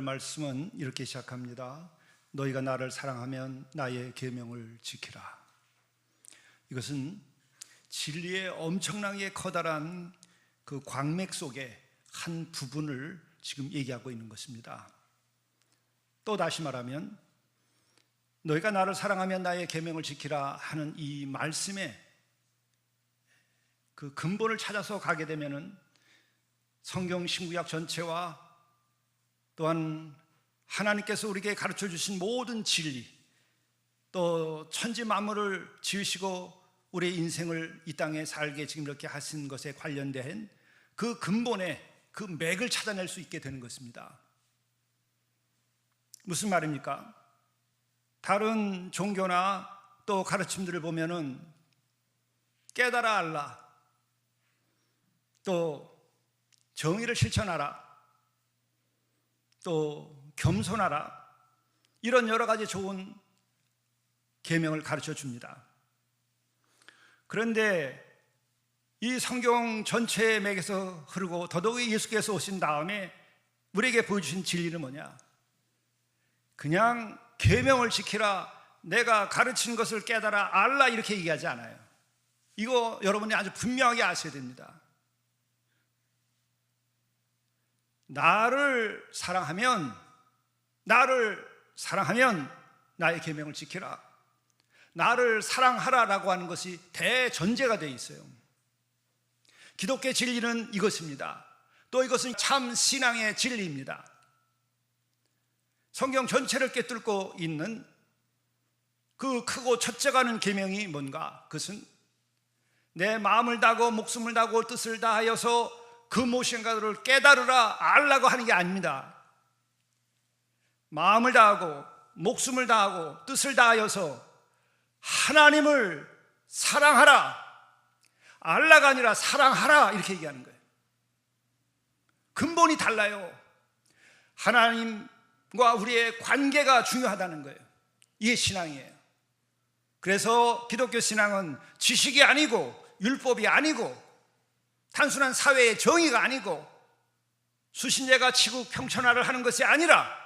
오늘 말씀은 이렇게 시작합니다. 너희가 나를 사랑하면 나의 계명을 지키라. 이것은 진리의 엄청나게 커다란 그 광맥 속의 한 부분을 지금 얘기하고 있는 것입니다. 또 다시 말하면 너희가 나를 사랑하면 나의 계명을 지키라 하는 이 말씀의 그 근본을 찾아서 가게 되면은 성경 신구약 전체와 또한 하나님께서 우리에게 가르쳐 주신 모든 진리, 또 천지 만물을 지으시고 우리의 인생을 이 땅에 살게 지금 이렇게 하신 것에 관련된 그 근본의 그 맥을 찾아낼 수 있게 되는 것입니다. 무슨 말입니까? 다른 종교나 또 가르침들을 보면은 깨달아 알라, 또 정의를 실천하라, 또 겸손하라, 이런 여러 가지 좋은 계명을 가르쳐 줍니다. 그런데 이 성경 전체의 맥에서 흐르고 더더욱이 예수께서 오신 다음에 우리에게 보여주신 진리는 뭐냐? 그냥 계명을 지키라, 내가 가르친 것을 깨달아 알라, 이렇게 얘기하지 않아요. 이거 여러분이 아주 분명하게 아셔야 됩니다. 나를 사랑하면 나의 계명을 지키라, 나를 사랑하라라고 하는 것이 대전제가 되어 있어요. 기독교의 진리는 이것입니다. 또 이것은 참 신앙의 진리입니다. 성경 전체를 꿰뚫고 있는 그 크고 첫째가는 계명이 뭔가? 그것은 내 마음을 다하고 목숨을 다하고 뜻을 다하여서 그 무엇인가를 깨달으라, 알라고 하는 게 아닙니다. 마음을 다하고 목숨을 다하고 뜻을 다하여서 하나님을 사랑하라, 알라가 아니라 사랑하라, 이렇게 얘기하는 거예요. 근본이 달라요. 하나님과 우리의 관계가 중요하다는 거예요. 이게 신앙이에요. 그래서 기독교 신앙은 지식이 아니고 율법이 아니고 단순한 사회의 정의가 아니고 수신제가 치국 평천하를 하는 것이 아니라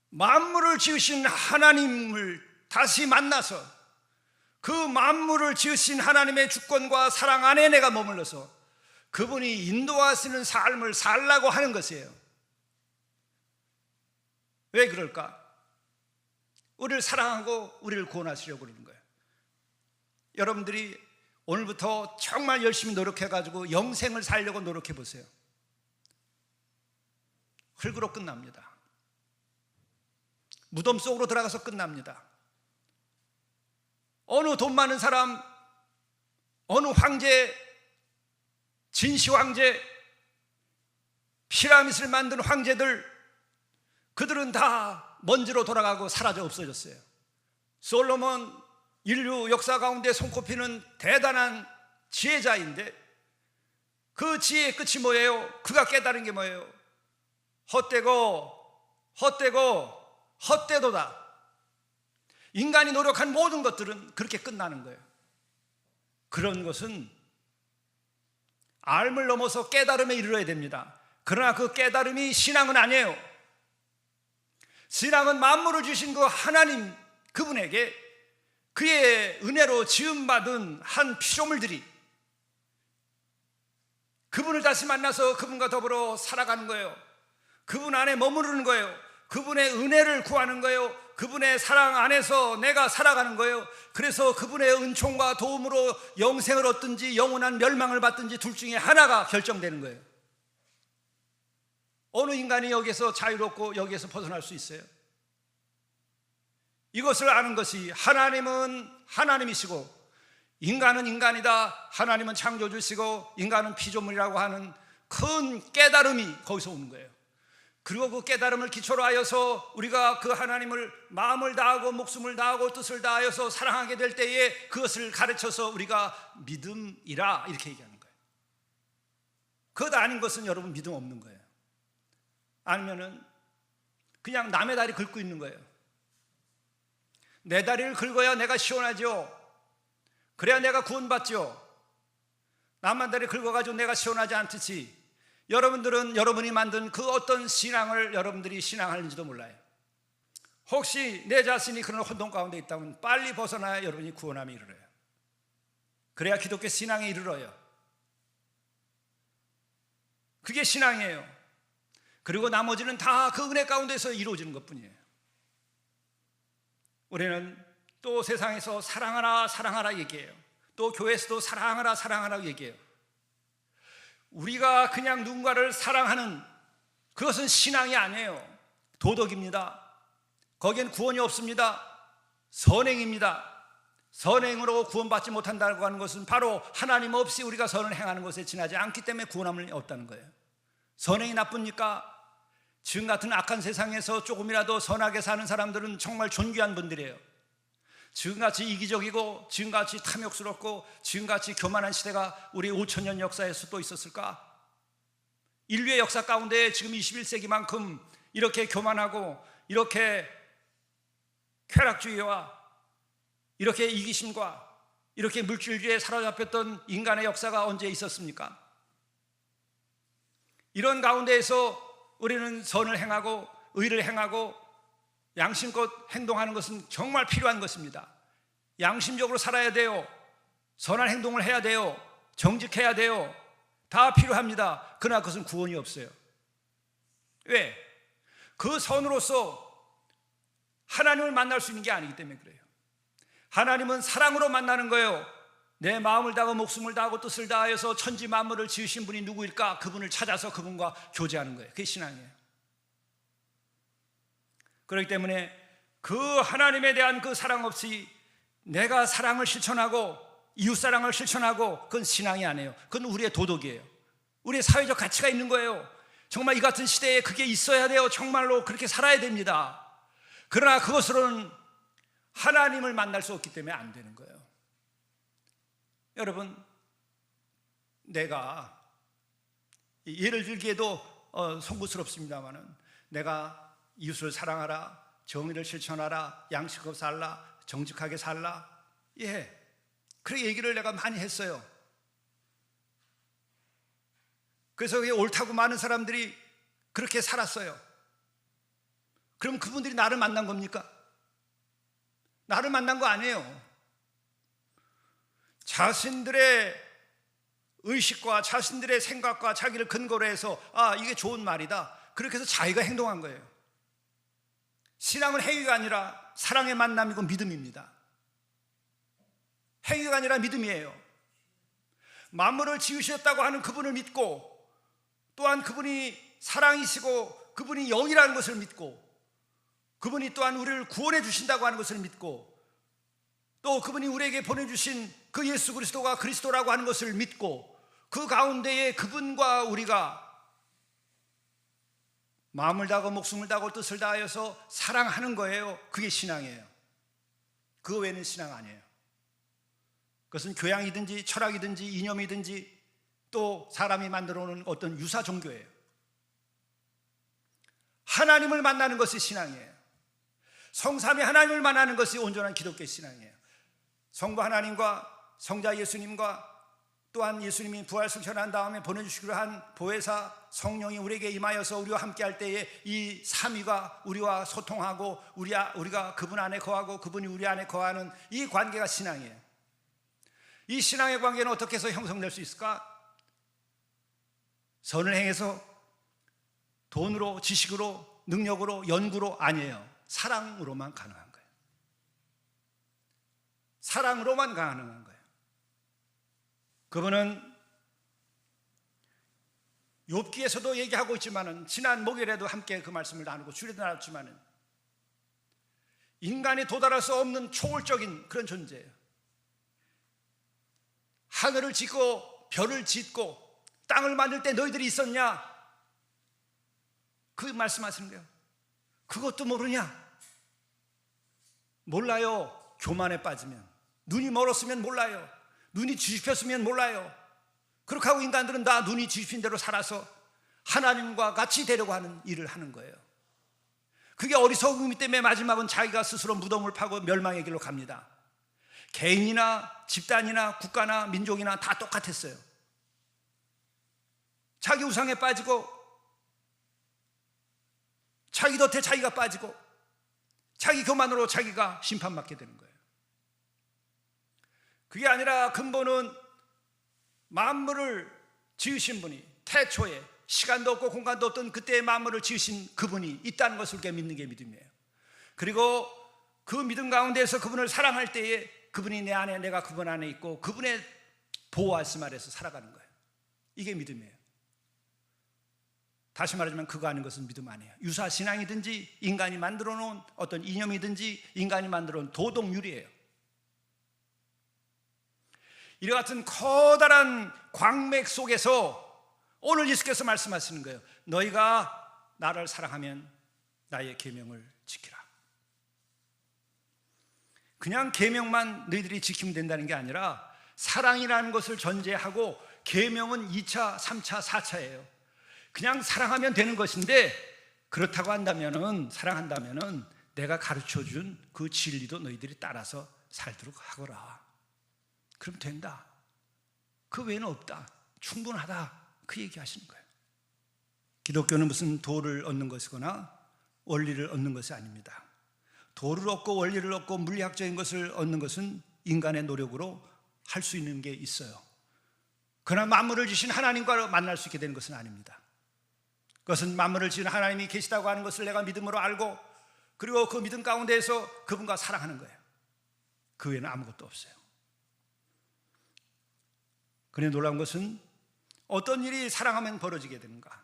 만물을 지으신 하나님을 다시 만나서 그 만물을 지으신 하나님의 주권과 사랑 안에 내가 머물러서 그분이 인도하시는 삶을 살라고 하는 것이에요. 왜 그럴까? 우리를 사랑하고 우리를 구원하시려고 그러는 거예요. 여러분들이 오늘부터 정말 열심히 노력해가지고 영생을 살려고 노력해 보세요. 흙으로 끝납니다. 무덤 속으로 들어가서 끝납니다. 어느 돈 많은 사람, 어느 황제, 진시 황제, 피라밋을 만든 황제들, 그들은 다 먼지로 돌아가고 사라져 없어졌어요. 솔로몬, 인류 역사 가운데 손꼽히는 대단한 지혜자인데 그 지혜의 끝이 뭐예요? 그가 깨달은 게 뭐예요? 헛되도다. 인간이 노력한 모든 것들은 그렇게 끝나는 거예요. 그런 것은 알을 넘어서 깨달음에 이르러야 됩니다. 그러나 그 깨달음이 신앙은 아니에요. 신앙은 만물을 주신 그 하나님, 그분에게 그의 은혜로 지음받은 한 피조물들이 그분을 다시 만나서 그분과 더불어 살아가는 거예요. 그분 안에 머무르는 거예요. 그분의 은혜를 구하는 거예요. 그분의 사랑 안에서 내가 살아가는 거예요. 그래서 그분의 은총과 도움으로 영생을 얻든지 영원한 멸망을 받든지 둘 중에 하나가 결정되는 거예요. 어느 인간이 여기에서 자유롭고 여기에서 벗어날 수 있어요? 이것을 아는 것이 하나님은 하나님이시고 인간은 인간이다, 하나님은 창조주시고 인간은 피조물이라고 하는 큰 깨달음이 거기서 오는 거예요. 그리고 그 깨달음을 기초로 하여서 우리가 그 하나님을 마음을 다하고 목숨을 다하고 뜻을 다하여서 사랑하게 될 때에 그것을 가르쳐서 우리가 믿음이라 이렇게 얘기하는 거예요. 그것 아닌 것은 여러분 믿음 없는 거예요. 아니면은 그냥 남의 다리 긁고 있는 거예요. 내 다리를 긁어야 내가 시원하죠. 그래야 내가 구원받죠. 남만 다리 긁어가지고 내가 시원하지 않듯이 여러분들은 여러분이 만든 그 어떤 신앙을 여러분들이 신앙하는지도 몰라요. 혹시 내 자신이 그런 혼돈 가운데 있다면 빨리 벗어나야 여러분이 구원함에 이르러요. 그래야 기독교 신앙에 이르러요. 그게 신앙이에요. 그리고 나머지는 다 그 은혜 가운데서 이루어지는 것뿐이에요. 우리는 또 세상에서 사랑하라 사랑하라 얘기해요. 또 교회에서도 사랑하라 사랑하라 얘기해요. 우리가 그냥 누군가를 사랑하는 그것은 신앙이 아니에요. 도덕입니다. 거기엔 구원이 없습니다. 선행입니다. 선행으로 구원받지 못한다고 하는 것은 바로 하나님 없이 우리가 선을 행하는 것에 지나지 않기 때문에 구원함이 없다는 거예요. 선행이 나쁩니까? 지금 같은 악한 세상에서 조금이라도 선하게 사는 사람들은 정말 존귀한 분들이에요. 지금같이 이기적이고 지금같이 탐욕스럽고 지금같이 교만한 시대가 우리 5천년 역사에서 또 있었을까? 인류의 역사 가운데 지금 21세기만큼 이렇게 교만하고 이렇게 쾌락주의와 이렇게 이기심과 이렇게 물질주의에 사로잡혔던 인간의 역사가 언제 있었습니까? 이런 가운데에서 우리는 선을 행하고 의를 행하고 양심껏 행동하는 것은 정말 필요한 것입니다. 양심적으로 살아야 돼요. 선한 행동을 해야 돼요. 정직해야 돼요. 다 필요합니다. 그러나 그것은 구원이 없어요. 왜? 그 선으로서 하나님을 만날 수 있는 게 아니기 때문에 그래요. 하나님은 사랑으로 만나는 거예요. 내 마음을 다하고 목숨을 다하고 뜻을 다하여서 천지 만물을 지으신 분이 누구일까? 그분을 찾아서 그분과 교제하는 거예요. 그게 신앙이에요. 그렇기 때문에 그 하나님에 대한 그 사랑 없이 내가 사랑을 실천하고 이웃사랑을 실천하고 그건 신앙이 아니에요. 그건 우리의 도덕이에요. 우리의 사회적 가치가 있는 거예요. 정말 이 같은 시대에 그게 있어야 돼요. 정말로 그렇게 살아야 됩니다. 그러나 그것으로는 하나님을 만날 수 없기 때문에 안 되는 거예요. 여러분, 내가 예를 들기에도 송구스럽습니다만은 내가 이웃을 사랑하라, 정의를 실천하라, 양식껏 살라, 정직하게 살라, 그렇게 얘기를 내가 많이 했어요. 그래서 그게 옳다고 많은 사람들이 그렇게 살았어요. 그럼 그분들이 나를 만난 겁니까? 나를 만난 거 아니에요. 자신들의 의식과 자신들의 생각과 자기를 근거로 해서 이게 좋은 말이다, 그렇게 해서 자기가 행동한 거예요. 신앙은 행위가 아니라 사랑의 만남이고 믿음입니다. 행위가 아니라 믿음이에요. 만물을 지으셨다고 하는 그분을 믿고, 또한 그분이 사랑이시고 그분이 영이라는 것을 믿고, 그분이 또한 우리를 구원해 주신다고 하는 것을 믿고, 또 그분이 우리에게 보내주신 그 예수 그리스도가 그리스도라고 하는 것을 믿고, 그 가운데에 그분과 우리가 마음을 다하고 목숨을 다하고 뜻을 다하여서 사랑하는 거예요. 그게 신앙이에요. 그 외에는 신앙 아니에요. 그것은 교양이든지 철학이든지 이념이든지 또 사람이 만들어 놓은 어떤 유사 종교예요. 하나님을 만나는 것이 신앙이에요. 성삼위 하나님을 만나는 것이 온전한 기독교 신앙이에요. 성부 하나님과 성자 예수님과 또한 예수님이 부활 승천한 다음에 보내주시기로 한 보혜사 성령이 우리에게 임하여서 우리와 함께 할 때에 이 삼위가 우리와 소통하고 우리가 그분 안에 거하고 그분이 우리 안에 거하는 이 관계가 신앙이에요. 이 신앙의 관계는 어떻게 해서 형성될 수 있을까? 선을 행해서 돈으로, 지식으로, 능력으로, 연구로 아니에요. 사랑으로만 가능한 거예요. 사랑으로만 가능한 거예요. 그분은 욥기에서도 얘기하고 있지만은, 지난 목요일에도 함께 그 말씀을 나누고 주례도 나눴지만은, 인간이 도달할 수 없는 초월적인 그런 존재예요. 하늘을 짓고 별을 짓고 땅을 만들 때 너희들이 있었냐? 그 말씀하시는 거예요. 그것도 모르냐? 몰라요. 교만에 빠지면. 눈이 멀었으면 몰라요. 눈이 뒤집혔으면 몰라요. 그렇게 하고 인간들은 다 눈이 뒤집힌 대로 살아서 하나님과 같이 되려고 하는 일을 하는 거예요. 그게 어리석음이 때문에 마지막은 자기가 스스로 무덤을 파고 멸망의 길로 갑니다. 개인이나 집단이나 국가나 민족이나 다 똑같았어요. 자기 우상에 빠지고 자기 덫에 자기가 빠지고 자기 교만으로 자기가 심판받게 되는 거예요. 그게 아니라 근본은 만물을 지으신 분이 태초에 시간도 없고 공간도 없던 그때의 만물을 지으신 그분이 있다는 것을 우리가 믿는 게 믿음이에요. 그리고 그 믿음 가운데서 그분을 사랑할 때에 그분이 내 안에 내가 그분 안에 있고 그분의 보호 말씀 아래서 살아가는 거예요. 이게 믿음이에요. 다시 말하자면 그거 아닌 것은 믿음 아니에요. 유사신앙이든지 인간이 만들어 놓은 어떤 이념이든지 인간이 만들어 놓은 도덕률이에요. 이와 같은 커다란 광맥 속에서 오늘 예수께서 말씀하시는 거예요. 너희가 나를 사랑하면 나의 계명을 지키라. 그냥 계명만 너희들이 지키면 된다는 게 아니라 사랑이라는 것을 전제하고 계명은 2차, 3차, 4차예요. 그냥 사랑하면 되는 것인데 그렇다고 한다면은 사랑한다면은 내가 가르쳐준 그 진리도 너희들이 따라서 살도록 하거라. 그럼 된다. 그 외에는 없다. 충분하다. 그 얘기 하시는 거예요. 기독교는 무슨 도를 얻는 것이거나 원리를 얻는 것이 아닙니다. 도를 얻고 원리를 얻고 물리학적인 것을 얻는 것은 인간의 노력으로 할 수 있는 게 있어요. 그러나 만물을 지신 하나님과 만날 수 있게 되는 것은 아닙니다. 그것은 만물을 지은 하나님이 계시다고 하는 것을 내가 믿음으로 알고 그리고 그 믿음 가운데에서 그분과 사랑하는 거예요. 그 외에는 아무것도 없어요. 그런데 놀라운 것은 어떤 일이 사랑하면 벌어지게 되는가?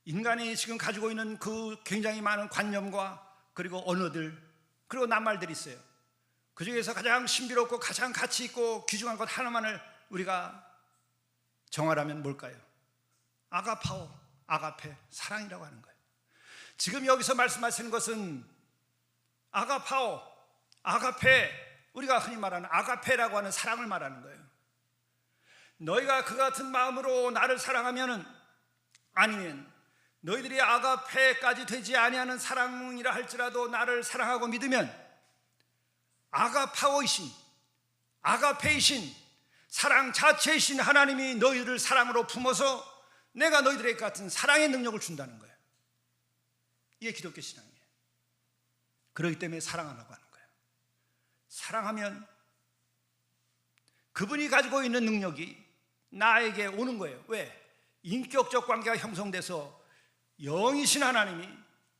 인간이 지금 가지고 있는 그 굉장히 많은 관념과 그리고 언어들 그리고 낱말들이 있어요. 그 중에서 가장 신비롭고 가장 가치 있고 귀중한 것 하나만을 우리가 정하라면 뭘까요? 아가파오, 아가페, 사랑이라고 하는 거예요. 지금 여기서 말씀하시는 것은 아가파오, 아가페, 우리가 흔히 말하는 아가페라고 하는 사랑을 말하는 거예요. 너희가 그 같은 마음으로 나를 사랑하면은 아니면 너희들이 아가페까지 되지 아니하는 사랑이라 할지라도 나를 사랑하고 믿으면 아가파오이신 아가페이신 사랑 자체이신 하나님이 너희를 사랑으로 품어서 내가 너희들에게 같은 사랑의 능력을 준다는 거예요. 이게 기독교 신앙이에요. 그렇기 때문에 사랑하라고 하는 거예요. 사랑하면 그분이 가지고 있는 능력이 나에게 오는 거예요. 왜? 인격적 관계가 형성돼서 영이신 하나님이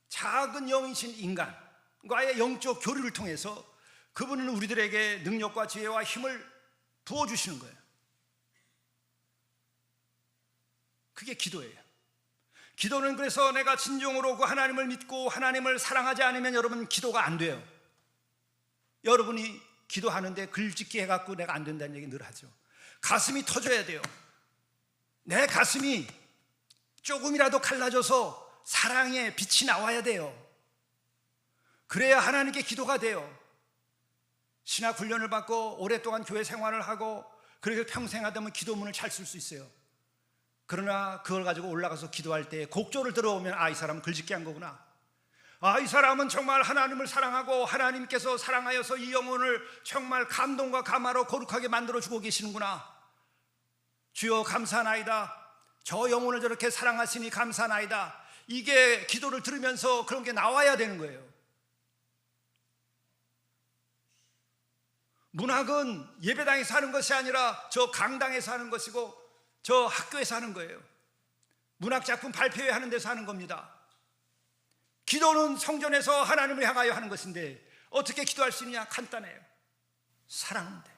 작은 영이신 인간과의 영적 교류를 통해서 그분은 우리들에게 능력과 지혜와 힘을 부어주시는 거예요. 그게 기도예요. 기도는 그래서 내가 진정으로 그 하나님을 믿고 하나님을 사랑하지 않으면 여러분 기도가 안 돼요. 여러분이 기도하는데 글짓기 해갖고 내가 안 된다는 얘기 늘 하죠. 가슴이 터져야 돼요. 내 가슴이 조금이라도 갈라져서 사랑의 빛이 나와야 돼요. 그래야 하나님께 기도가 돼요. 신학 훈련을 받고 오랫동안 교회 생활을 하고 그렇게 평생 하다 보면 기도문을 잘 쓸 수 있어요. 그러나 그걸 가지고 올라가서 기도할 때 곡조를 들어오면 아, 이 사람은 글짓기 한 거구나. 아, 이 사람은 정말 하나님을 사랑하고 하나님께서 사랑하여서 이 영혼을 정말 감동과 감화로 거룩하게 만들어주고 계시는구나. 주여 감사하나이다. 저 영혼을 저렇게 사랑하시니 감사하나이다. 이게 기도를 들으면서 그런 게 나와야 되는 거예요. 문학은 예배당에서 하는 것이 아니라 저 강당에서 하는 것이고 저 학교에서 하는 거예요. 문학작품 발표회 하는 데서 하는 겁니다. 기도는 성전에서 하나님을 향하여 하는 것인데 어떻게 기도할 수 있느냐? 간단해요. 사랑하면 돼.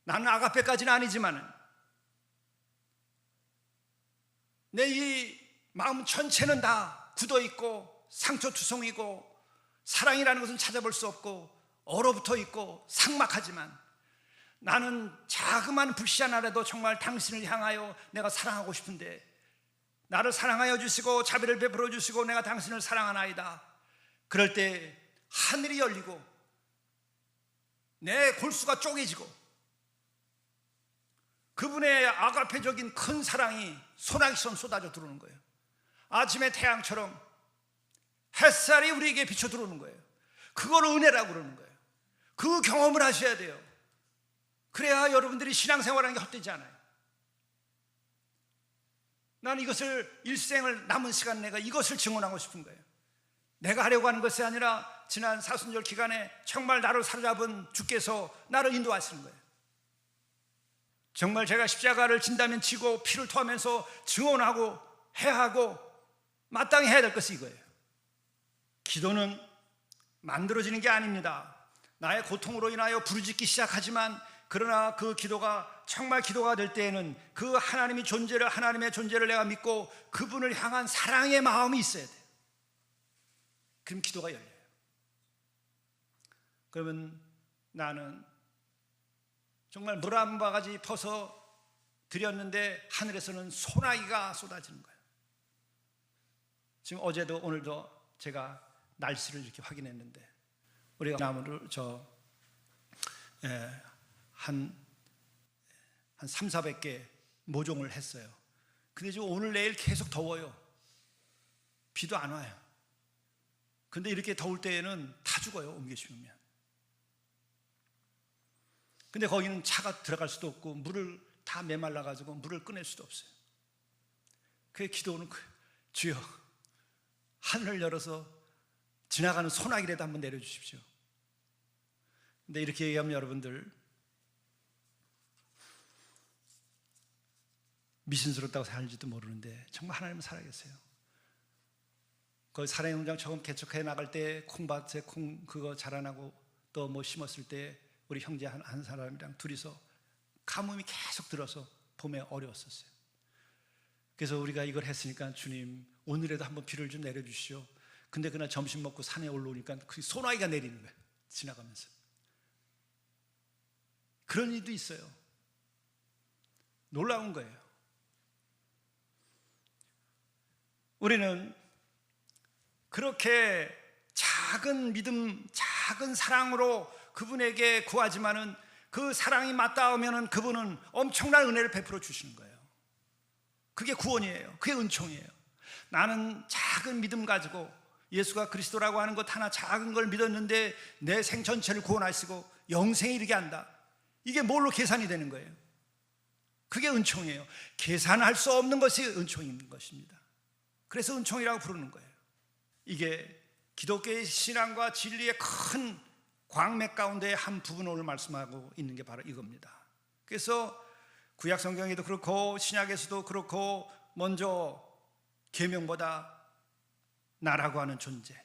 나는 아가페까지는 아니지만 내 이 마음 전체는 다 굳어있고 상처투성이고 사랑이라는 것은 찾아볼 수 없고 얼어붙어 있고 삭막하지만 나는 자그마한 불씨 하나라도 정말 당신을 향하여 내가 사랑하고 싶은데 나를 사랑하여 주시고 자비를 베풀어 주시고 내가 당신을 사랑하나이다. 그럴 때 하늘이 열리고 내 골수가 쪼개지고 그분의 아가페적인 큰 사랑이 소나기처럼 쏟아져 들어오는 거예요. 아침의 태양처럼 햇살이 우리에게 비춰 들어오는 거예요. 그걸 은혜라고 그러는 거예요. 그 경험을 하셔야 돼요. 그래야 여러분들이 신앙생활하는 게 헛되지 않아요. 나는 이것을 일생을 남은 시간 내가 이것을 증언하고 싶은 거예요. 내가 하려고 하는 것이 아니라 지난 사순절 기간에 정말 나를 사로잡은 주께서 나를 인도하시는 거예요. 정말 제가 십자가를 진다면 지고 피를 토하면서 증언하고 해야 하고 마땅히 해야 될 것이 이거예요. 기도는 만들어지는 게 아닙니다. 나의 고통으로 인하여 부르짖기 시작하지만, 그러나 그 기도가 정말 기도가 될 때에는 그 하나님의 존재를 내가 믿고 그분을 향한 사랑의 마음이 있어야 돼요. 그럼 기도가 열려요. 그러면 나는 정말 물 한 바가지 퍼서 드렸는데 하늘에서는 소나기가 쏟아지는 거예요. 지금 어제도 오늘도 제가 날씨를 이렇게 확인했는데, 우리가 나무를 한 300-400개 모종을 했어요. 근데 지금 오늘 내일 계속 더워요. 비도 안 와요. 근데 이렇게 더울 때에는 다 죽어요, 옮겨 심으면. 근데 거기는 차가 들어갈 수도 없고 물을 다 메말라가지고 물을 꺼낼 수도 없어요. 그 기도는 주여, 하늘을 열어서 지나가는 소나기라도 한번 내려주십시오. 근데 이렇게 얘기하면 여러분들 미신스럽다고 생각할지도 모르는데 정말 하나님은 살아계세요. 그 사랑의 농장 처음 개척해 나갈 때 콩밭에 콩 그거 자라나고 또 뭐 심었을 때 우리 형제 한 사람이랑 둘이서 가뭄이 계속 들어서 봄에 어려웠었어요. 그래서 우리가 이걸 했으니까 주님 오늘에도 한번 비를 좀 내려주시오. 근데 그날 점심 먹고 산에 올라오니까 그 소나기가 내리는 거예요. 지나가면서. 그런 일도 있어요. 놀라운 거예요. 우리는 그렇게 작은 믿음, 작은 사랑으로 그분에게 구하지만은 그 사랑이 맞닿으면은 그분은 엄청난 은혜를 베풀어 주시는 거예요. 그게 구원이에요. 그게 은총이에요. 나는 작은 믿음 가지고 예수가 그리스도라고 하는 것 하나 작은 걸 믿었는데 내 생 전체를 구원하시고 영생에 이르게 한다. 이게 뭘로 계산이 되는 거예요? 그게 은총이에요. 계산할 수 없는 것이 은총인 것입니다. 그래서 은총이라고 부르는 거예요. 이게 기독교의 신앙과 진리의 큰 광맥 가운데 한 부분을 오늘 말씀하고 있는 게 바로 이겁니다. 그래서 구약 성경에도 그렇고 신약에서도 그렇고 먼저 계명보다 나라고 하는 존재,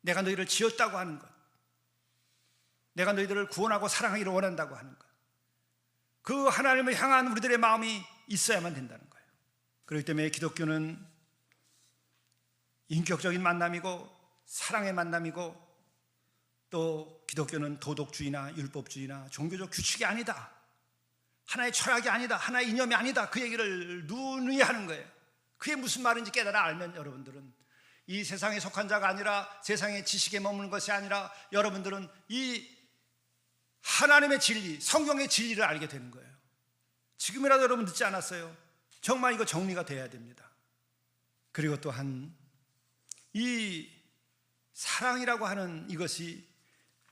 내가 너희를 지었다고 하는 것, 내가 너희들을 구원하고 사랑하기를 원한다고 하는 것, 그 하나님을 향한 우리들의 마음이 있어야만 된다는 거예요. 그렇기 때문에 기독교는 인격적인 만남이고 사랑의 만남이고, 또 기독교는 도덕주의나 율법주의나 종교적 규칙이 아니다, 하나의 철학이 아니다, 하나의 이념이 아니다, 그 얘기를 누누이 하는 거예요. 그게 무슨 말인지 깨달아 알면 여러분들은 이 세상에 속한 자가 아니라 세상의 지식에 머무는 것이 아니라 여러분들은 이 하나님의 진리, 성경의 진리를 알게 되는 거예요. 지금이라도 여러분 늦지 않았어요. 정말 이거 정리가 돼야 됩니다. 그리고 또한 이 사랑이라고 하는 이것이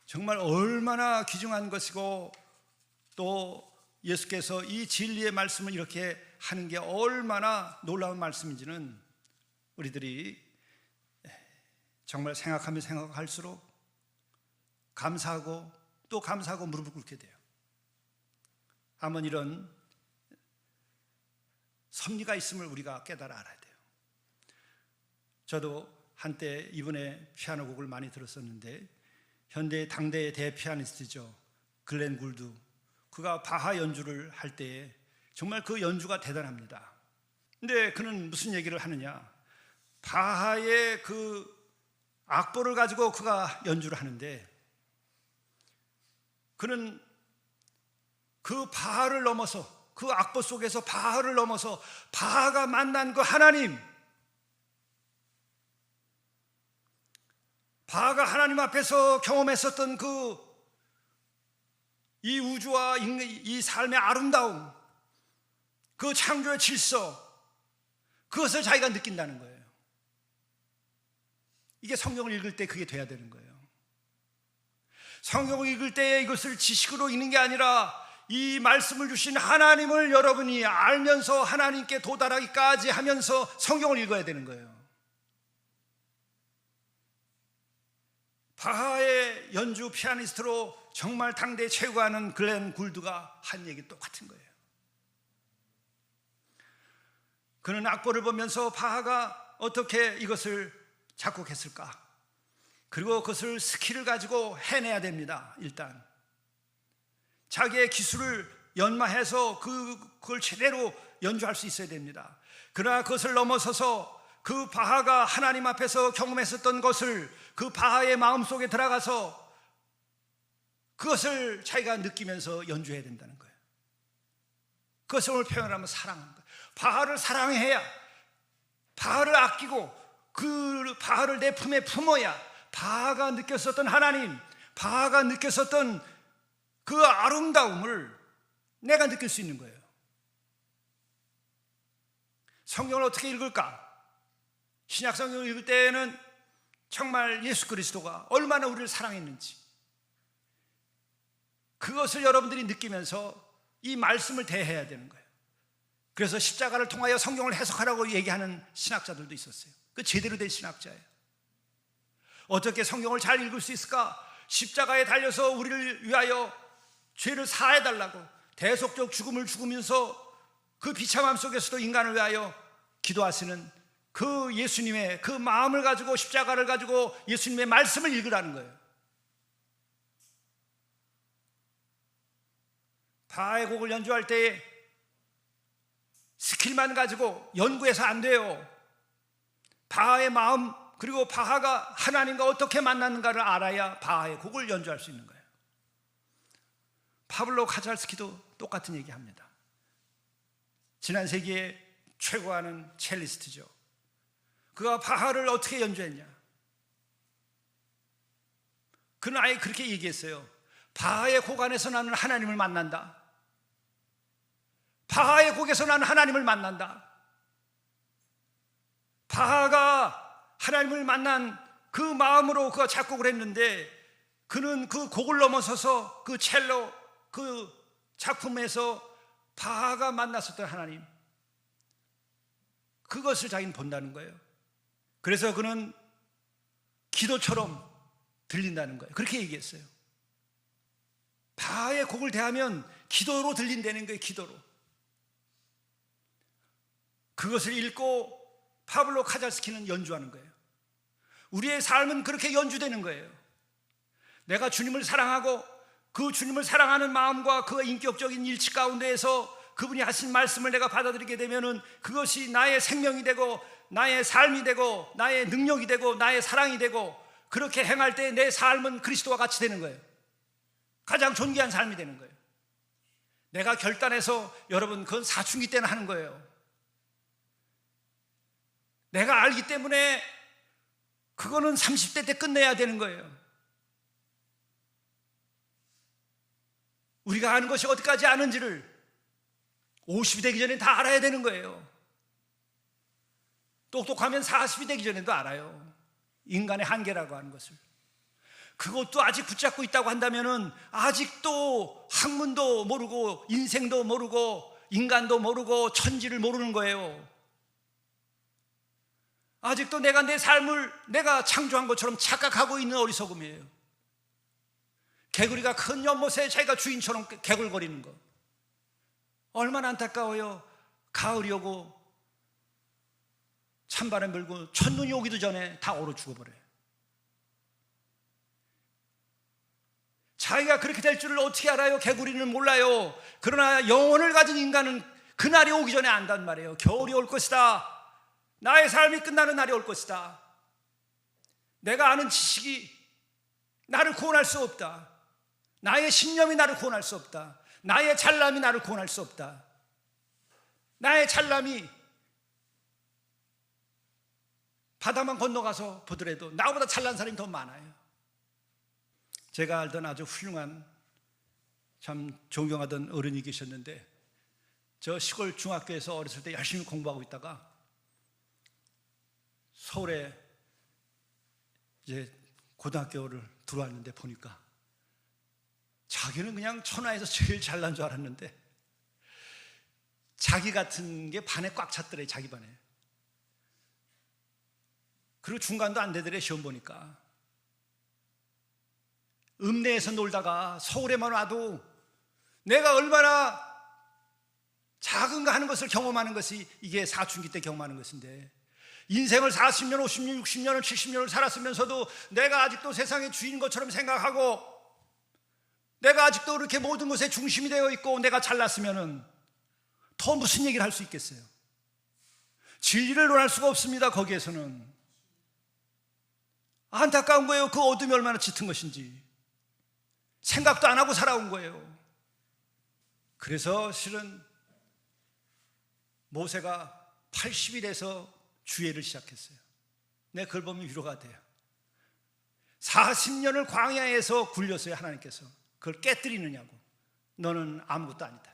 정말 얼마나 귀중한 것이고, 또 예수께서 이 진리의 말씀을 이렇게 하는 게 얼마나 놀라운 말씀인지는 우리들이 정말 생각하면 생각할수록 감사하고 또 감사하고 무릎을 꿇게 돼요. 한번 이런 섭리가 있음을 우리가 깨달아 알아야 돼요. 저도 한때 이분의 피아노 곡을 많이 들었었는데, 현대 당대의 대피아니스트죠, 글렌 굴드. 그가 바하 연주를 할 때에 정말 그 연주가 대단합니다. 근데 그는 무슨 얘기를 하느냐, 바하의 그 악보를 가지고 그가 연주를 하는데, 그는 그 바하를 넘어서, 그 악보 속에서 바하를 넘어서 바하가 만난 그 하나님, 바하가 하나님 앞에서 경험했었던 그 이 우주와 이 삶의 아름다움, 그 창조의 질서, 그것을 자기가 느낀다는 거예요. 이게 성경을 읽을 때 그게 돼야 되는 거예요. 성경을 읽을 때에 이것을 지식으로 읽는 게 아니라 이 말씀을 주신 하나님을 여러분이 알면서 하나님께 도달하기까지 하면서 성경을 읽어야 되는 거예요. 바하의 연주 피아니스트로 정말 당대 최고하는 글렌 굴드가 한 얘기 똑같은 거예요. 그는 악보를 보면서 바하가 어떻게 이것을 작곡했을까? 그리고 그것을 스킬을 가지고 해내야 됩니다. 일단 자기의 기술을 연마해서 그걸 제대로 연주할 수 있어야 됩니다. 그러나 그것을 넘어서서 그 바하가 하나님 앞에서 경험했었던 것을 그 바하의 마음속에 들어가서 그것을 자기가 느끼면서 연주해야 된다는 거예요. 그것을 오늘 표현하면 사랑하는 거예요. 바하를 사랑해야, 바하를 아끼고 그 바하를 내 품에 품어야 바하가 느꼈었던 하나님, 바하가 느꼈었던 그 아름다움을 내가 느낄 수 있는 거예요. 성경을 어떻게 읽을까? 신약 성경을 읽을 때에는 정말 예수 그리스도가 얼마나 우리를 사랑했는지 그것을 여러분들이 느끼면서 이 말씀을 대해야 되는 거예요. 그래서 십자가를 통하여 성경을 해석하라고 얘기하는 신학자들도 있었어요. 그 제대로 된 신학자예요. 어떻게 성경을 잘 읽을 수 있을까? 십자가에 달려서 우리를 위하여 죄를 사해달라고 대속적 죽음을 죽으면서 그 비참함 속에서도 인간을 위하여 기도하시는 그 예수님의 그 마음을 가지고 십자가를 가지고 예수님의 말씀을 읽으라는 거예요. 바하의 곡을 연주할 때에 스킬만 가지고 연구해서 안 돼요. 바하의 마음, 그리고 바하가 하나님과 어떻게 만났는가를 알아야 바하의 곡을 연주할 수 있는 거예요. 파블로 카잘스키도 똑같은 얘기합니다. 지난 세기에 최고하는 첼리스트죠. 그가 바하를 어떻게 연주했냐? 그는 아예 그렇게 얘기했어요. 바하의 곡 안에서 나는 하나님을 만난다. 바하의 곡에서 나는 하나님을 만난다. 바하가 하나님을 만난 그 마음으로 그가 작곡을 했는데 그는 그 곡을 넘어서서 그 첼로 그 작품에서 바하가 만났었던 하나님, 그것을 자기는 본다는 거예요. 그래서 그는 기도처럼 들린다는 거예요. 그렇게 얘기했어요. 바하의 곡을 대하면 기도로 들린다는 거예요. 기도로. 그것을 읽고 파블로 카잘스키는 연주하는 거예요. 우리의 삶은 그렇게 연주되는 거예요. 내가 주님을 사랑하고 그 주님을 사랑하는 마음과 그 인격적인 일치 가운데에서 그분이 하신 말씀을 내가 받아들이게 되면은 그것이 나의 생명이 되고 나의 삶이 되고 나의 능력이 되고 나의 사랑이 되고 그렇게 행할 때 내 삶은 그리스도와 같이 되는 거예요. 가장 존귀한 삶이 되는 거예요. 내가 결단해서 여러분 그건 사춘기 때는 하는 거예요. 내가 알기 때문에 그거는 30대 때 끝내야 되는 거예요. 우리가 아는 것이 어디까지 아는지를 50이 되기 전에 다 알아야 되는 거예요. 똑똑하면 40이 되기 전에도 알아요. 인간의 한계라고 하는 것을. 그것도 아직 붙잡고 있다고 한다면은 아직도 학문도 모르고 인생도 모르고 인간도 모르고 천지를 모르는 거예요. 아직도 내가 내 삶을 내가 창조한 것처럼 착각하고 있는 어리석음이에요. 개구리가 큰 연못에 자기가 주인처럼 개굴거리는 거 얼마나 안타까워요. 가을이 오고 찬바람 불고 첫눈이 오기도 전에 다 얼어 죽어버려요. 자기가 그렇게 될 줄을 어떻게 알아요? 개구리는 몰라요. 그러나 영혼을 가진 인간은 그날이 오기 전에 안단 말이에요. 겨울이 올 것이다. 나의 삶이 끝나는 날이 올 것이다. 내가 아는 지식이 나를 구원할 수 없다. 나의 신념이 나를 구원할 수 없다. 나의 잘남이 나를 구원할 수 없다. 나의 잘남이 바다만 건너가서 보더라도 나보다 잘난 사람이 더 많아요. 제가 알던 아주 훌륭한 참 존경하던 어른이 계셨는데 저 시골 중학교에서 어렸을 때 열심히 공부하고 있다가 서울에 이제 고등학교를 들어왔는데 보니까 자기는 그냥 천하에서 제일 잘난 줄 알았는데 자기 같은 게 반에 꽉 찼더래. 자기 반에. 그리고 중간도 안 되더래. 시험 보니까. 읍내에서 놀다가 서울에만 와도 내가 얼마나 작은가 하는 것을 경험하는 것이 이게 사춘기 때 경험하는 것인데, 인생을 40년, 50년, 60년을 70년을 살았으면서도 내가 아직도 세상의 주인 것처럼 생각하고 내가 아직도 이렇게 모든 것의 중심이 되어 있고 내가 잘났으면은 더 무슨 얘기를 할 수 있겠어요? 진리를 논할 수가 없습니다. 거기에서는 안타까운 거예요. 그 어둠이 얼마나 짙은 것인지 생각도 안 하고 살아온 거예요. 그래서 실은 모세가 80이 돼서 주예를 시작했어요. 내가 그걸 보면 위로가 돼요. 40년을 광야에서 굴렸어요. 하나님께서 그걸 깨뜨리느냐고. 너는 아무것도 아니다.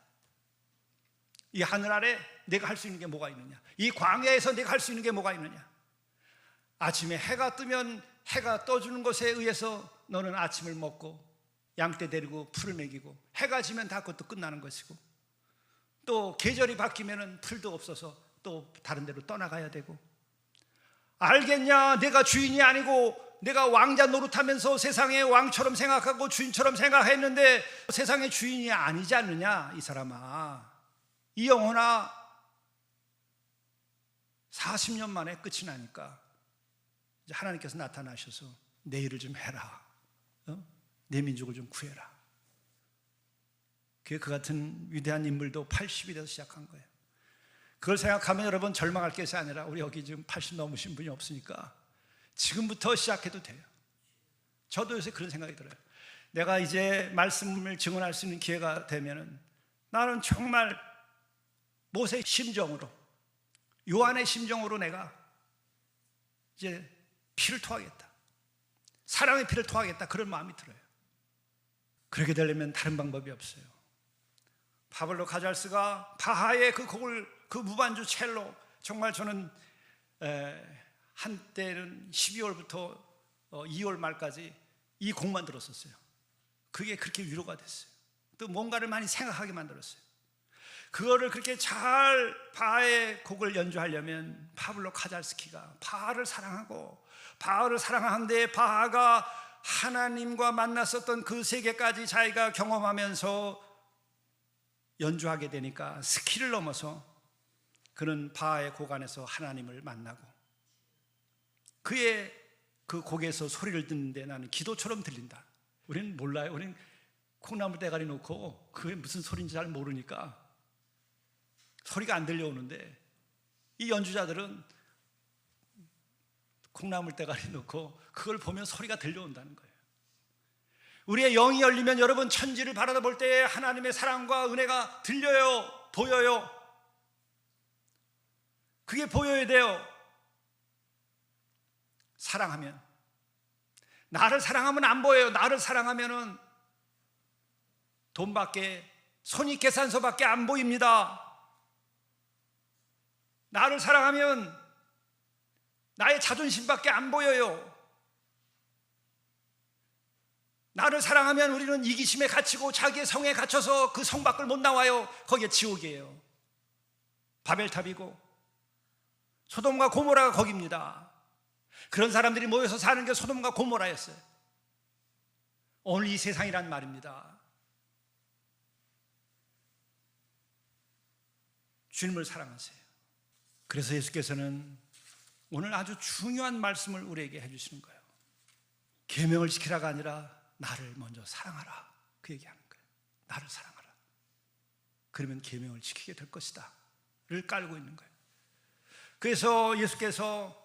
이 하늘 아래 내가 할 수 있는 게 뭐가 있느냐, 이 광야에서 내가 할 수 있는 게 뭐가 있느냐. 아침에 해가 뜨면 해가 떠주는 것에 의해서 너는 아침을 먹고 양떼 데리고 풀을 먹이고, 해가 지면 다 그것도 끝나는 것이고, 또 계절이 바뀌면 풀도 없어서 또 다른 데로 떠나가야 되고. 알겠냐? 내가 주인이 아니고 내가 왕자 노릇하면서 세상의 왕처럼 생각하고 주인처럼 생각했는데 세상의 주인이 아니지 않느냐 이 사람아. 이 영혼아, 40년 만에 끝이 나니까 이제 하나님께서 나타나셔서 내 일을 좀 해라. 내 민족을 좀 구해라. 그 같은 위대한 인물도 80이 돼서 시작한 거예요. 그걸 생각하면 여러분 절망할 것이 아니라, 우리 여기 지금 80 넘으신 분이 없으니까 지금부터 시작해도 돼요. 저도 요새 그런 생각이 들어요. 내가 이제 말씀을 증언할 수 있는 기회가 되면은 나는 정말 모세의 심정으로, 요한의 심정으로 내가 이제 피를 토하겠다, 사랑의 피를 토하겠다, 그런 마음이 들어요. 그렇게 되려면 다른 방법이 없어요. 파블로 카잘스가 바하의 그 곡을, 그 무반주 첼로, 정말 저는 한때는 12월부터 2월 말까지 이 곡만 들었었어요. 그게 그렇게 위로가 됐어요. 또 뭔가를 많이 생각하게 만들었어요. 그거를 그렇게 잘 바하의 곡을 연주하려면 파블로 카잘스키가 바하를 사랑하고, 바하를 사랑하는데 바하가 하나님과 만났었던 그 세계까지 자기가 경험하면서 연주하게 되니까 스킬을 넘어서 그는 바하의 곡 안에서 하나님을 만나고, 그의 그 곡에서 소리를 듣는데 나는 기도처럼 들린다. 우리는 몰라요. 우리는 콩나물 대가리 놓고 그게 무슨 소리인지 잘 모르니까 소리가 안 들려오는데, 이 연주자들은 콩나물 대가리 놓고 그걸 보면 소리가 들려온다는 거예요. 우리의 영이 열리면 여러분, 천지를 바라볼 때 하나님의 사랑과 은혜가 들려요, 보여요. 그게 보여야 돼요. 사랑하면, 나를 사랑하면 안 보여요. 나를 사랑하면은 돈밖에, 손익계산서밖에 안 보입니다. 나를 사랑하면 나의 자존심밖에 안 보여요. 나를 사랑하면 우리는 이기심에 갇히고 자기의 성에 갇혀서 그 성 밖을 못 나와요. 거기에 지옥이에요. 바벨탑이고 소돔과 고모라가 거기입니다. 그런 사람들이 모여서 사는 게 소돔과 고모라였어요. 오늘 이 세상이란 말입니다. 주님을 사랑하세요. 그래서 예수께서는 오늘 아주 중요한 말씀을 우리에게 해주시는 거예요. 계명을 지키라가 아니라 나를 먼저 사랑하라, 그 얘기하는 거예요. 나를 사랑하라. 그러면 계명을 지키게 될 것이다 를 깔고 있는 거예요. 그래서 예수께서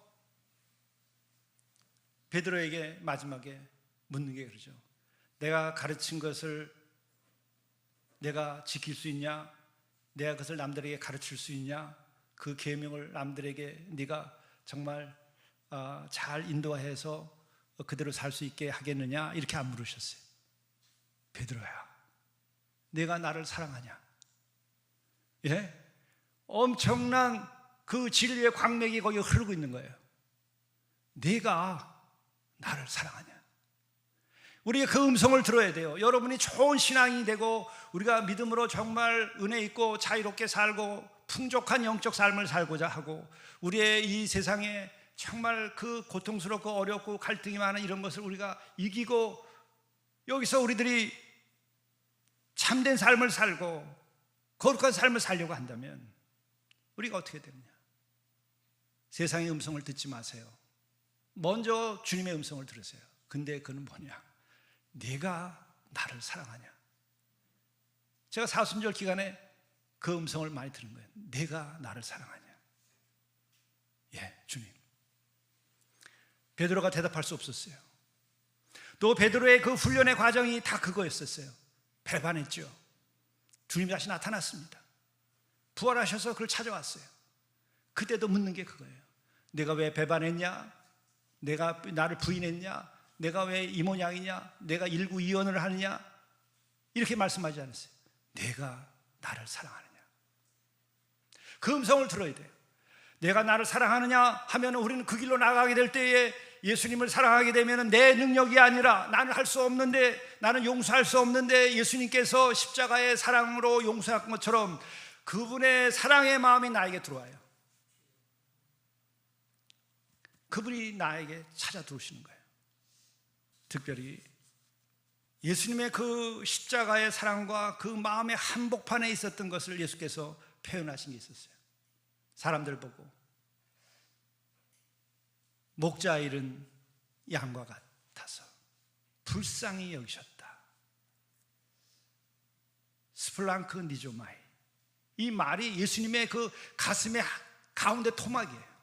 베드로에게 마지막에 묻는 게 그러죠. 내가 가르친 것을 내가 지킬 수 있냐? 내가 그것을 남들에게 가르칠 수 있냐? 그 계명을 남들에게 네가 정말 잘 인도해서 그대로 살 수 있게 하겠느냐? 이렇게 안 물으셨어요. 베드로야, 내가 나를 사랑하냐? 예? 엄청난 그 진리의 광맥이 거기 흐르고 있는 거예요. 네가 나를 사랑하냐? 우리가 그 음성을 들어야 돼요. 여러분이 좋은 신앙이 되고 우리가 믿음으로 정말 은혜 있고 자유롭게 살고 풍족한 영적 삶을 살고자 하고 우리의 이 세상에 정말 그 고통스럽고 어렵고 갈등이 많은 이런 것을 우리가 이기고 여기서 우리들이 참된 삶을 살고 거룩한 삶을 살려고 한다면 우리가 어떻게 되느냐? 세상의 음성을 듣지 마세요. 먼저 주님의 음성을 들으세요. 근데 그는 뭐냐? 네가 나를 사랑하냐? 제가 사순절 기간에 그 음성을 많이 들은 거예요. 네가 나를 사랑하냐? 예, 주님. 베드로가 대답할 수 없었어요. 또 베드로의 그 훈련의 과정이 다 그거였었어요. 배반했죠. 주님이 다시 나타났습니다. 부활하셔서 그를 찾아왔어요. 그때도 묻는 게 그거예요. 내가 왜 배반했냐? 내가 나를 부인했냐? 내가 왜 이 모양이냐? 내가 일구이연을 하느냐? 이렇게 말씀하지 않았어요. 내가 나를 사랑하느냐? 그 음성을 들어야 돼요. 내가 나를 사랑하느냐 하면 우리는 그 길로 나가게 될 때에 예수님을 사랑하게 되면 내 능력이 아니라 나는 할 수 없는데, 나는 용서할 수 없는데 예수님께서 십자가의 사랑으로 용서한 것처럼 그분의 사랑의 마음이 나에게 들어와요. 그분이 나에게 찾아 들어오시는 거예요. 특별히 예수님의 그 십자가의 사랑과 그 마음의 한복판에 있었던 것을 예수께서 표현하신 게 있었어요. 사람들 보고 목자 잃은 양과 같아서 불쌍히 여기셨다. 스플랑크 니조마이. 이 말이 예수님의 그 가슴의 가운데 토막이에요.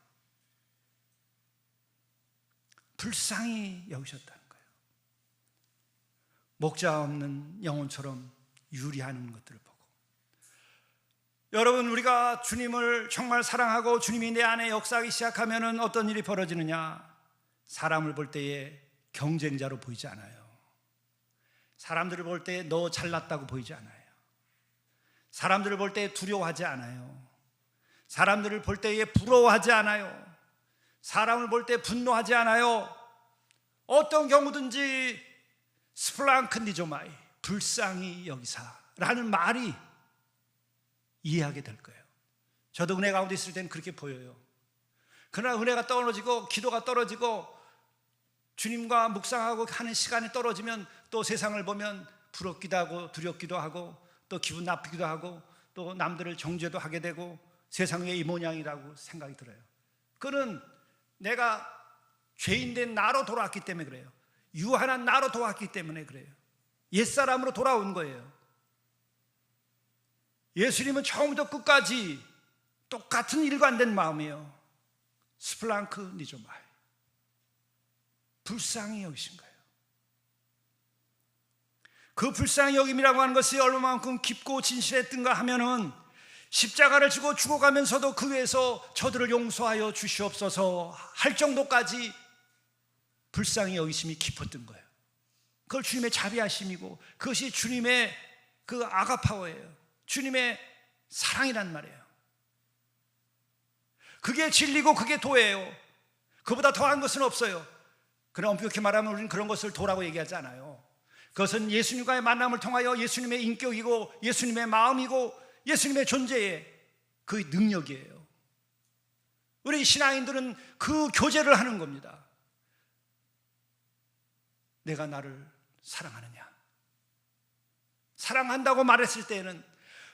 불쌍히 여기셨다는 거예요. 목자 없는 영혼처럼 유리하는 것들을 보고, 여러분, 우리가 주님을 정말 사랑하고 주님이 내 안에 역사하기 시작하면 어떤 일이 벌어지느냐? 사람을 볼 때에 경쟁자로 보이지 않아요. 사람들을 볼 때 너 잘났다고 보이지 않아요. 사람들을 볼 때 두려워하지 않아요. 사람들을 볼 때에 부러워하지 않아요. 사람을 볼 때 분노하지 않아요. 어떤 경우든지 스플랑크니조마이, 불쌍히 여기사라는 말이 이해하게 될 거예요. 저도 은혜 가운데 있을 때는 그렇게 보여요. 그러나 은혜가 떨어지고 기도가 떨어지고 주님과 묵상하고 하는 시간이 떨어지면 또 세상을 보면 부럽기도 하고 두렵기도 하고 또 기분 나쁘기도 하고 또 남들을 정죄도 하게 되고 세상의 이 모양이라고 생각이 들어요. 그는 내가 죄인된 나로 돌아왔기 때문에 그래요. 유한한 나로 돌아왔기 때문에 그래요. 옛사람으로 돌아온 거예요. 예수님은 처음부터 끝까지 똑같은 일관된 마음이에요. 스플랑크 니조마이, 불쌍히 여기신 거예요. 그 불쌍히 여김이라고 하는 것이 얼마만큼 깊고 진실했던가 하면은 십자가를 지고 죽어가면서도 그 위에서 저들을 용서하여 주시옵소서 할 정도까지 불쌍히 여기심이 깊었던 거예요. 그걸 주님의 자비하심이고 그것이 주님의 그 아가파워예요. 주님의 사랑이란 말이에요. 그게 진리고 그게 도예요. 그보다 더한 것은 없어요. 그러나 엄격히 말하면 우리는 그런 것을 도라고 얘기하지 않아요. 그것은 예수님과의 만남을 통하여 예수님의 인격이고 예수님의 마음이고 예수님의 존재의 그 능력이에요. 우리 신앙인들은 그 교제를 하는 겁니다. 내가 나를 사랑하느냐? 사랑한다고 말했을 때에는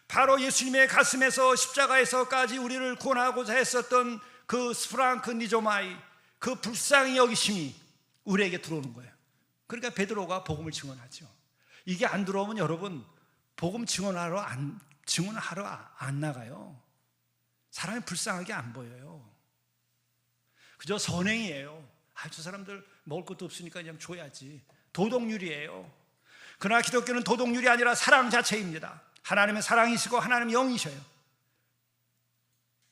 바로 예수님의 가슴에서 십자가에서까지 우리를 구원하고자 했었던 그 스프랑크 니조마이, 그 불쌍히 여기심이 우리에게 들어오는 거예요. 그러니까 베드로가 복음을 증언하죠. 이게 안 들어오면 여러분 복음 증언하러 안 나가요. 사람이 불쌍하게 안 보여요. 그저 선행이에요. 저 사람들 먹을 것도 없으니까 그냥 줘야지. 도덕률이에요. 그러나 기독교는 도덕률이 아니라 사랑 자체입니다. 하나님은 사랑이시고 하나님은 영이셔요.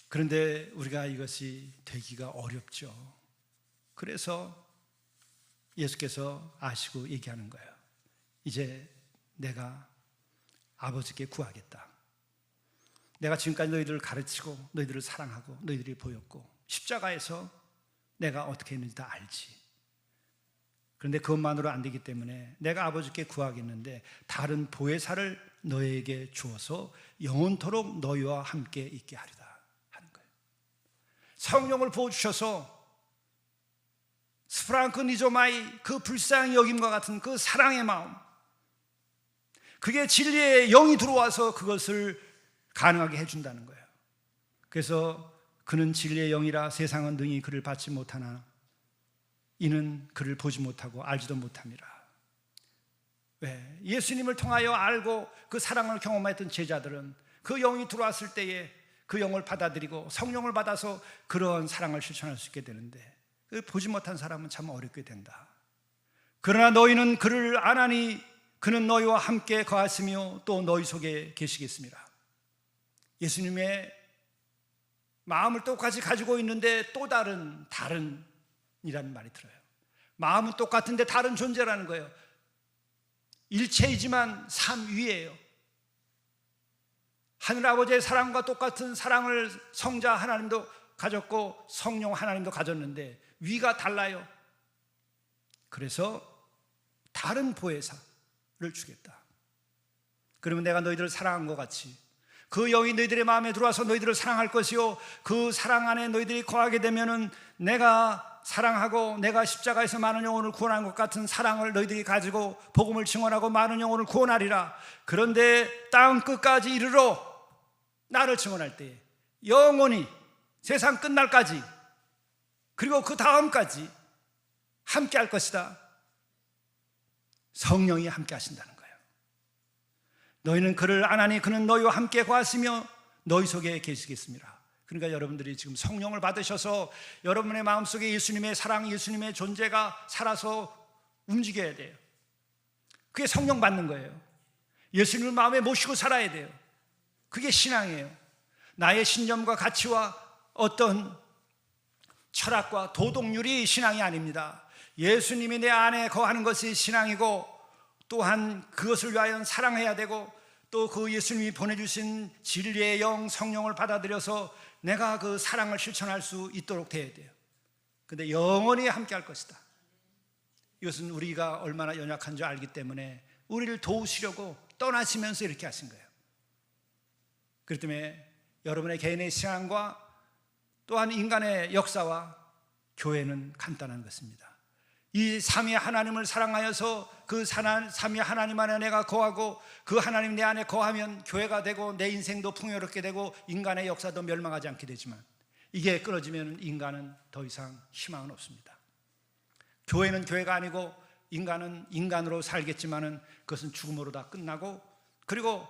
그런데 우리가 이것이 되기가 어렵죠. 그래서 예수께서 아시고 얘기하는 거예요. 이제 내가 아버지께 구하겠다. 내가 지금까지 너희들을 가르치고 너희들을 사랑하고 너희들이 보였고 십자가에서 내가 어떻게 했는지 다 알지. 그런데 그것만으로 안 되기 때문에 내가 아버지께 구하겠는데 다른 보혜사를 너에게 주어서 영원토록 너희와 함께 있게 하리라 하는 거예요. 성령을 부어주셔서 스프랑크 니조마이 그 불쌍히 여김과 같은 그 사랑의 마음, 그게 진리의 영이 들어와서 그것을 가능하게 해준다는 거예요. 그래서 그는 진리의 영이라 세상은 능히 그를 받지 못하나 이는 그를 보지 못하고 알지도 못함이라. 왜? 예수님을 통하여 알고 그 사랑을 경험했던 제자들은 그 영이 들어왔을 때에 그 영을 받아들이고 성령을 받아서 그런 사랑을 실천할 수 있게 되는데, 그 보지 못한 사람은 참 어렵게 된다. 그러나 너희는 그를 아나니 그는 너희와 함께 거하시며 또 너희 속에 계시겠습니다. 예수님의 마음을 똑같이 가지고 있는데 또 다른이라는 말이 들어요. 마음은 똑같은데 다른 존재라는 거예요. 일체이지만 삼위예요. 하늘아버지의 사랑과 똑같은 사랑을 성자 하나님도 가졌고 성령 하나님도 가졌는데 위가 달라요. 그래서 다른 보혜사를 주겠다. 그러면 내가 너희들을 사랑한 것 같이 그 영이 너희들의 마음에 들어와서 너희들을 사랑할 것이요, 그 사랑 안에 너희들이 거하게 되면은 내가 사랑하고 내가 십자가에서 많은 영혼을 구원한 것 같은 사랑을 너희들이 가지고 복음을 증언하고 많은 영혼을 구원하리라. 그런데 땅 끝까지 이르러 나를 증언할 때 영원히 세상 끝날까지 그리고 그 다음까지 함께 할 것이다. 성령이 함께 하신다는 거예요. 너희는 그를 아나니 그는 너희와 함께 거하시며 너희 속에 계시겠습니다. 그러니까 여러분들이 지금 성령을 받으셔서 여러분의 마음속에 예수님의 사랑, 예수님의 존재가 살아서 움직여야 돼요. 그게 성령 받는 거예요. 예수님을 마음에 모시고 살아야 돼요. 그게 신앙이에요. 나의 신념과 가치와 어떤 철학과 도덕률이 신앙이 아닙니다. 예수님이 내 안에 거하는 것이 신앙이고, 또한 그것을 위하여 사랑해야 되고, 또 그 예수님이 보내주신 진리의 영 성령을 받아들여서 내가 그 사랑을 실천할 수 있도록 돼야 돼요. 근데 영원히 함께 할 것이다. 이것은 우리가 얼마나 연약한 줄 알기 때문에 우리를 도우시려고 떠나시면서 이렇게 하신 거예요. 그렇기 때문에 여러분의 개인의 신앙과 또한 인간의 역사와 교회는 간단한 것입니다. 이 삼위 하나님을 사랑하여서 그 삼위 하나님 안에 내가 거하고 그 하나님 내 안에 거하면 교회가 되고 내 인생도 풍요롭게 되고 인간의 역사도 멸망하지 않게 되지만, 이게 끊어지면 인간은 더 이상 희망은 없습니다. 교회는 교회가 아니고 인간은 인간으로 살겠지만은 그것은 죽음으로 다 끝나고, 그리고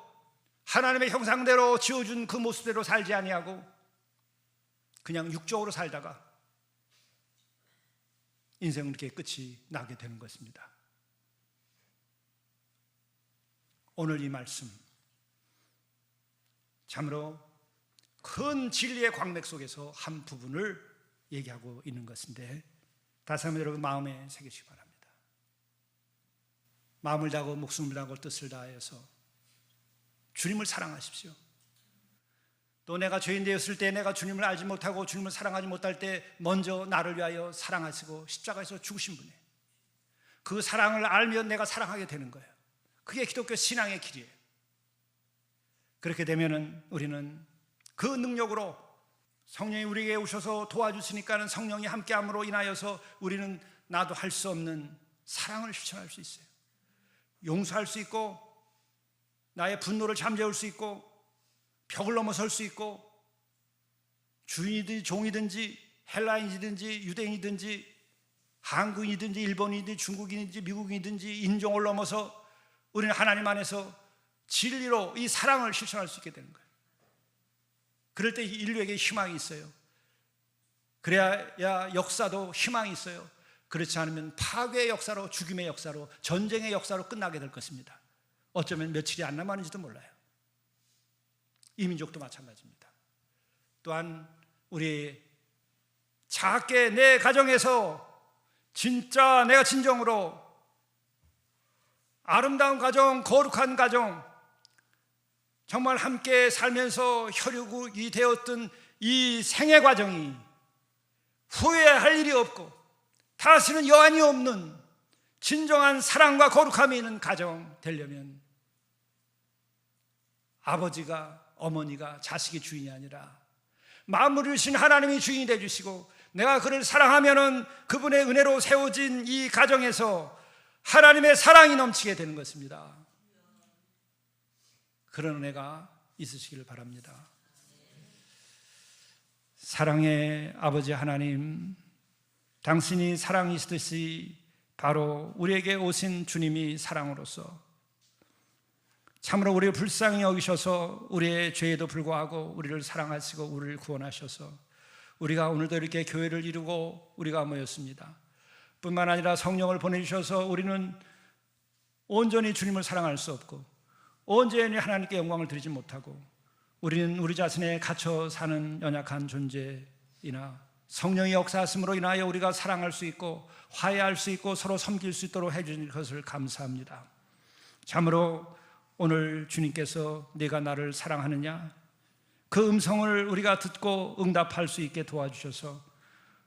하나님의 형상대로 지어준 그 모습대로 살지 아니하고 그냥 육적으로 살다가 인생은 이렇게 끝이 나게 되는 것입니다. 오늘 이 말씀 참으로 큰 진리의 광맥 속에서 한 부분을 얘기하고 있는 것인데, 다시 한번 여러분 마음에 새기시기 바랍니다. 마음을 다하고 목숨을 다하고 뜻을 다하여서 주님을 사랑하십시오. 또 내가 죄인 되었을 때, 내가 주님을 알지 못하고 주님을 사랑하지 못할 때 먼저 나를 위하여 사랑하시고 십자가에서 죽으신 분이에요. 그 사랑을 알면 내가 사랑하게 되는 거예요. 그게 기독교 신앙의 길이에요. 그렇게 되면은 우리는 그 능력으로 성령이 우리에게 오셔서 도와주시니까는 성령이 함께함으로 인하여서 우리는 나도 할 수 없는 사랑을 실천할 수 있어요. 용서할 수 있고, 나의 분노를 잠재울 수 있고, 벽을 넘어설 수 있고, 주인이든지 종이든지 헬라인이든지 유대인이든지 한국인이든지 일본인이든지 중국인이든지 미국인이든지 인종을 넘어서 우리는 하나님 안에서 진리로 이 사랑을 실천할 수 있게 되는 거예요. 그럴 때 인류에게 희망이 있어요. 그래야 역사도 희망이 있어요. 그렇지 않으면 파괴의 역사로, 죽임의 역사로, 전쟁의 역사로 끝나게 될 것입니다. 어쩌면 며칠이 안 남았는지도 몰라요. 이 민족도 마찬가지입니다. 또한 우리 작게 내 가정에서 진짜 내가 진정으로 아름다운 가정, 거룩한 가정, 정말 함께 살면서 혈육이 되었던 이 생애 과정이 후회할 일이 없고 다시는 여한이 없는 진정한 사랑과 거룩함이 있는 가정 되려면 아버지가, 어머니가 자식의 주인이 아니라 만물을 주신 하나님이 주인이 되어주시고, 내가 그를 사랑하면은 그분의 은혜로 세워진 이 가정에서 하나님의 사랑이 넘치게 되는 것입니다. 그런 은혜가 있으시기를 바랍니다. 사랑의 아버지 하나님, 당신이 사랑이시듯이 바로 우리에게 오신 주님이 사랑으로서 참으로 우리를 불쌍히 여기셔서 우리의 죄에도 불구하고 우리를 사랑하시고 우리를 구원하셔서 우리가 오늘도 이렇게 교회를 이루고 우리가 모였습니다. 뿐만 아니라 성령을 보내주셔서 우리는 온전히 주님을 사랑할 수 없고 온전히 하나님께 영광을 드리지 못하고 우리는 우리 자신에 갇혀 사는 연약한 존재이나 성령의 역사하심으로 인하여 우리가 사랑할 수 있고 화해할 수 있고 서로 섬길 수 있도록 해주신 것을 감사합니다. 참으로 오늘 주님께서 네가 나를 사랑하느냐, 그 음성을 우리가 듣고 응답할 수 있게 도와주셔서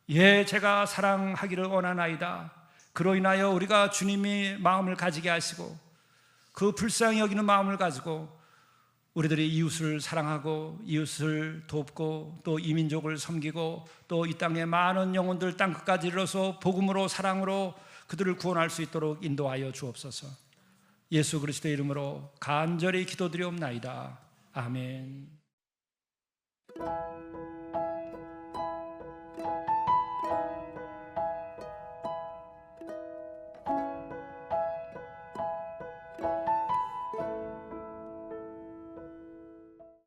예, 제가 사랑하기를 원하나이다. 그로 인하여 우리가 주님이 마음을 가지게 하시고 그 불쌍히 여기는 마음을 가지고 우리들이 이웃을 사랑하고 이웃을 돕고 또 이민족을 섬기고 또 이 땅의 많은 영혼들 땅끝까지 이르러서 복음으로 사랑으로 그들을 구원할 수 있도록 인도하여 주옵소서. 예수 그리스도의 이름으로 간절히 기도드리옵나이다. 아멘.